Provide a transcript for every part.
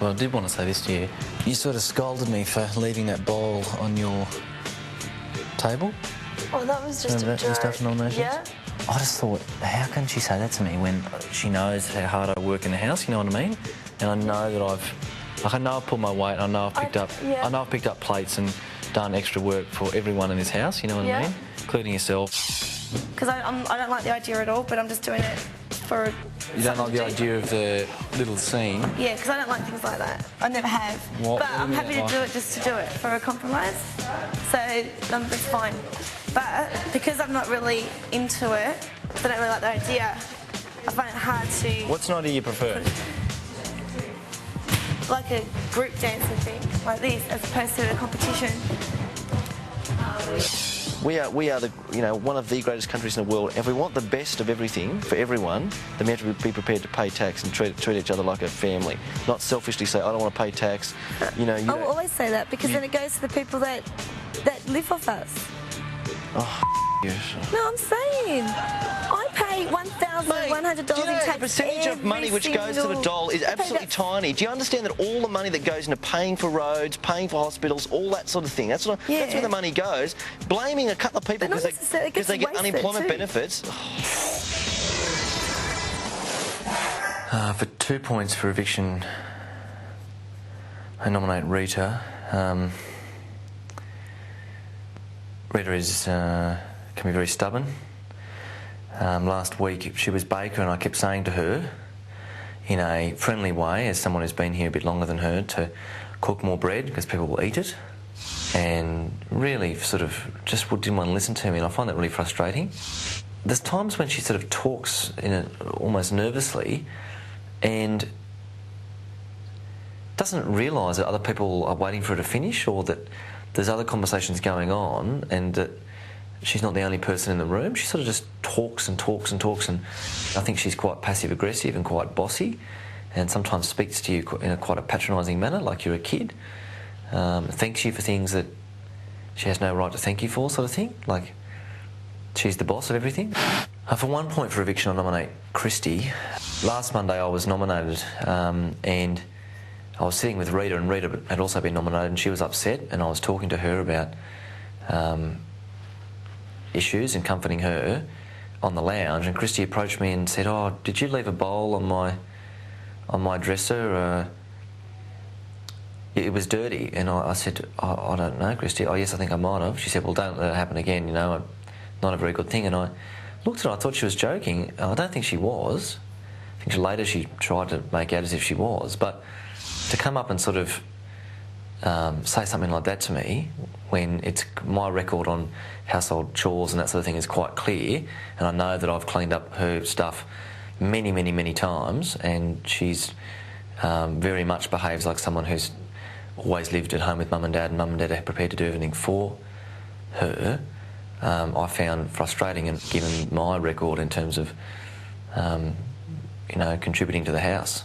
But I did want to say this to you. You sort of scolded me for leaving that bowl on your table. Oh, that was just Remember a that, joke. just after nominations? Yeah. I just thought, how can she say that to me when she knows how hard I work in the house, you know what I mean? And I know that I know I've pulled my weight, I know I've picked up plates and done extra work for everyone in this house, you know what I mean? Including yourself. Because I don't like the idea at all, but I'm just doing it for... You don't like the idea of the little scene? Yeah, because I don't like things like that. I never have. What? But I'm happy to do it just to do it, for a compromise. So it's fine. But because I'm not really into it, because I don't really like the idea, I find it hard to... What's an idea you prefer? Like a group dancing thing, like this, as opposed to a competition. We are the, one of the greatest countries in the world. If we want the best of everything for everyone, then we have to be prepared to pay tax and treat each other like a family. Not selfishly say, I don't want to pay tax. I will always say that, because then it goes to the people that live off us. Oh, yes. No, I'm saying, I pay $1,100 in tax. Do you know the percentage of money which goes to the doll is absolutely tiny? Do you understand that all the money that goes into paying for roads, paying for hospitals, all that sort of thing, that's where the money goes. Blaming a couple of people because they get unemployment benefits. For 2 points for eviction, I nominate Rita. Rita can be very stubborn. Last week she was baker and I kept saying to her, in a friendly way, as someone who's been here a bit longer than her, to cook more bread because people will eat it, and really sort of just didn't want to listen to me, and I find that really frustrating. There's times when she sort of talks almost nervously and doesn't realise that other people are waiting for her to finish, or that there's other conversations going on and that she's not the only person in the room. She sort of just talks and talks and talks, and I think she's quite passive-aggressive and quite bossy, and sometimes speaks to you in quite a patronising manner, like you're a kid. Thanks you for things that she has no right to thank you for, sort of thing, like she's the boss of everything. For 1 point for eviction, I nominate Christy. Last Monday I was nominated, and I was sitting with Rita, and Rita had also been nominated, and she was upset, and I was talking to her about issues and comforting her on the lounge, and Christy approached me and said, "Oh, did you leave a bowl on my dresser? It was dirty." And I said, "I don't know, Christy." "Oh, yes, I think I might have." She said, "Well, don't let it happen again, not a very good thing." And I looked at her, I thought she was joking. I don't think she was. I think later she tried to make out as if she was, but to come up and sort of say something like that to me when it's my record on household chores and that sort of thing is quite clear, and I know that I've cleaned up her stuff many, many, many times, and she's very much behaves like someone who's always lived at home with mum and dad are prepared to do everything for her, I found frustrating, and given my record in terms of contributing to the house.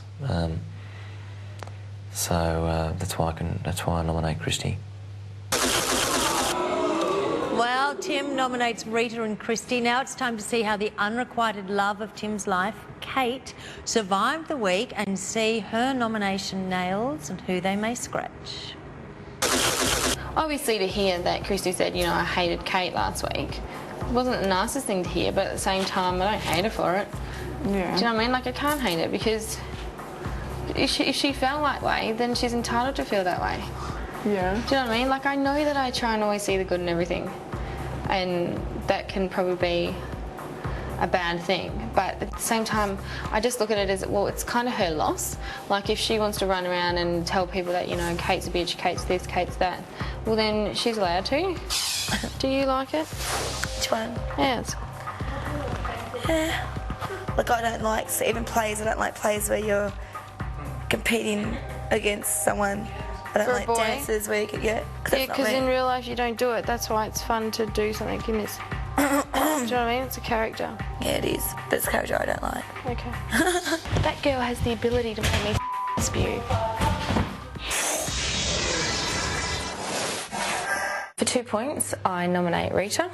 So that's why I nominate Christy. Well, Tim nominates Rita and Christy. Now it's time to see how the unrequited love of Tim's life, Kate, survived the week, and see her nomination nails and who they may scratch. Obviously, to hear that Christy said, I hated Kate last week, it wasn't the nicest thing to hear, but at the same time, I don't hate her for it. Yeah. Do you know what I mean? Like, I can't hate it, because if she felt that way, then she's entitled to feel that way. Yeah. Do you know what I mean? Like, I know that I try and always see the good in everything, and that can probably be a bad thing, but at the same time, I just look at it as, well, it's kind of her loss. Like, if she wants to run around and tell people that, Kate's a bitch, Kate's this, Kate's that, well, then she's allowed to. Do you like it? Which one? Yes. Yeah. Like, I don't like, so even plays, I don't like plays where you're competing against someone. I don't like dances where you could get... Yeah, because in real life you don't do it. That's why it's fun to do something in this. Do you know what I mean? It's a character. Yeah, it is. But it's a character I don't like. Okay. That girl has the ability to make me spew. For 2 points, I nominate Rita.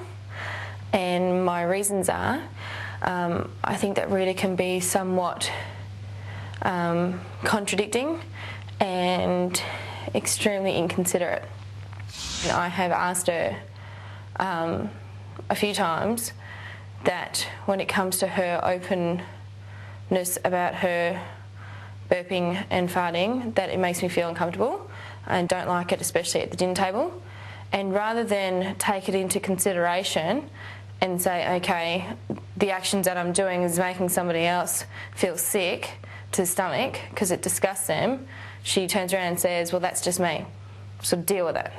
And my reasons are, I think that Rita can be somewhat contradicting and extremely inconsiderate. I have asked her a few times that when it comes to her openness about her burping and farting, that it makes me feel uncomfortable and don't like it, especially at the dinner table. And rather than take it into consideration and say, okay, the actions that I'm doing is making somebody else feel sick to the stomach because it disgusts them, she turns around and says, well, that's just me, so deal with it.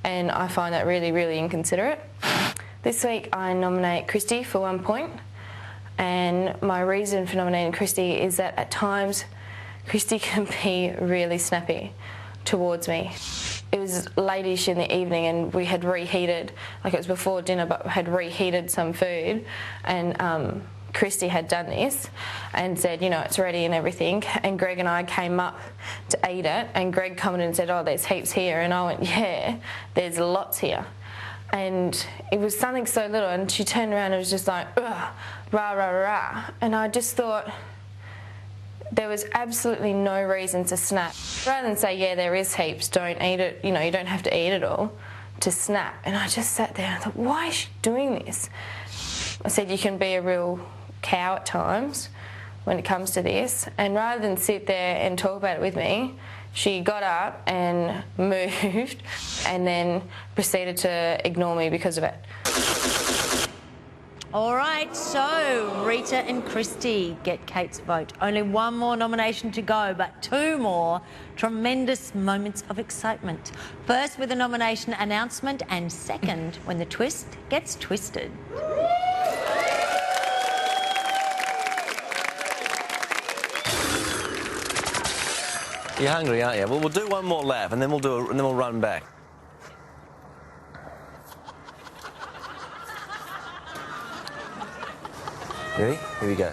And I find that really, really inconsiderate. This week I nominate Christy for 1 point, and my reason for nominating Christy is that at times Christy can be really snappy towards me. It was late-ish in the evening and we had reheated, like it was before dinner, but had reheated some food, and Christy had done this and said, you know, it's ready and everything, and Greg and I came up to eat it, and Greg commented and said, oh, there's heaps here, and I went, yeah, there's lots here. And it was something so little, and she turned around and was just like, ugh, rah, rah, rah. And I just thought there was absolutely no reason to snap. Rather than say, yeah, there is heaps, don't eat it, you know, you don't have to eat it all, to snap. And I just sat there and I thought, why is she doing this? I said, you can be a real cow at times when it comes to this. And rather than sit there and talk about it with me, she got up and moved and then proceeded to ignore me because of it. All right, so Rita and Christy get Kate's vote. Only one more nomination to go, but two more tremendous moments of excitement. First with the nomination announcement, and second when the twist gets twisted. You're hungry, aren't you? Well, we'll do one more lap, and then we'll run back. Ready? Here we go.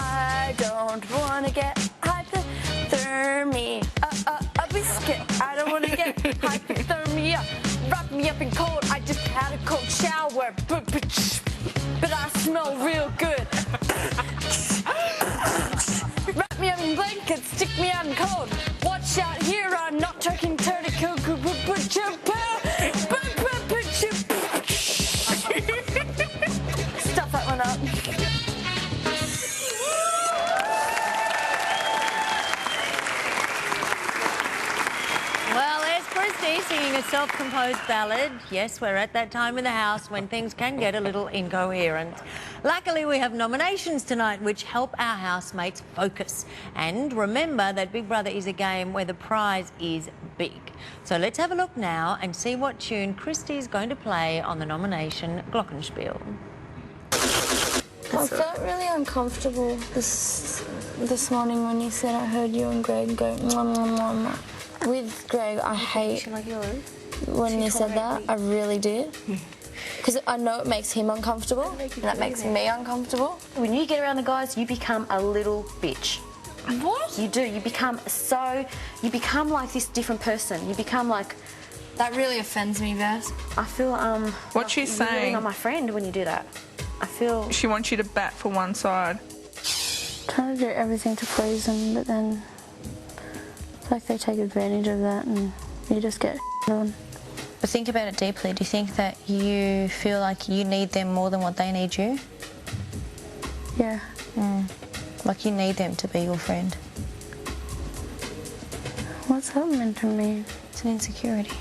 I don't want to get hypothermia. A biscuit. I don't want to get hypothermia. Wrap me up in cold. I just had a cold shower. But I smell real good. Wrap me up in blankets. Stick me out in cold. Watch out here. I'm not talking turtle. Stuff that one up. Well, there's Christy singing a self-composed ballad. Yes, we're at that time in the house when things can get a little incoherent. Luckily, we have nominations tonight which help our housemates focus. And remember that Big Brother is a game where the prize is big. So let's have a look now and see what tune Christy's going to play on the nomination glockenspiel. I felt really uncomfortable this morning when you said I heard you and Greg go mwah, mwah, mwah, mwah. With Greg, I hate when you said that. I really did. Because I know it makes him uncomfortable, and that makes me uncomfortable. When you get around the guys, you become a little bitch. What? You do. You become like this different person. You become like... That really offends me, Vaz. I feel, What's she you're saying? hitting on my friend when you do that. I feel... She wants you to bat for one side. Trying to do everything to please them, but then it's like they take advantage of that and you just get on. But think about it deeply. Do you think that you feel like you need them more than what they need you? Yeah. Like you need them to be your friend? What's that meant to mean? It's an insecurity.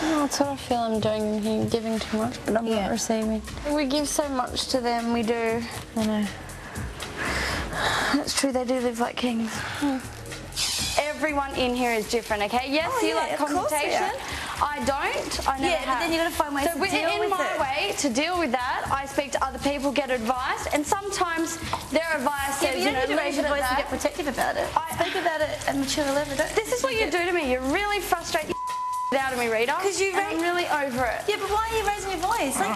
Oh, it's what I feel I'm doing here, giving too much, but I'm not receiving. We give so much to them, we do. I know. It's true, they do live like kings. Everyone in here is different, okay? Yes, you like confrontation. I don't. I never have. But then you've got to find ways to deal with it. In my way to deal with that, I speak to other people, get advice, and sometimes their advice says, you don't need to raise your voice and get protective about it. Speak about it at mature level. This is what you do to me. You really frustrate out of me, Rita. Because I'm really over it. Yeah, but why are you raising your voice? Like,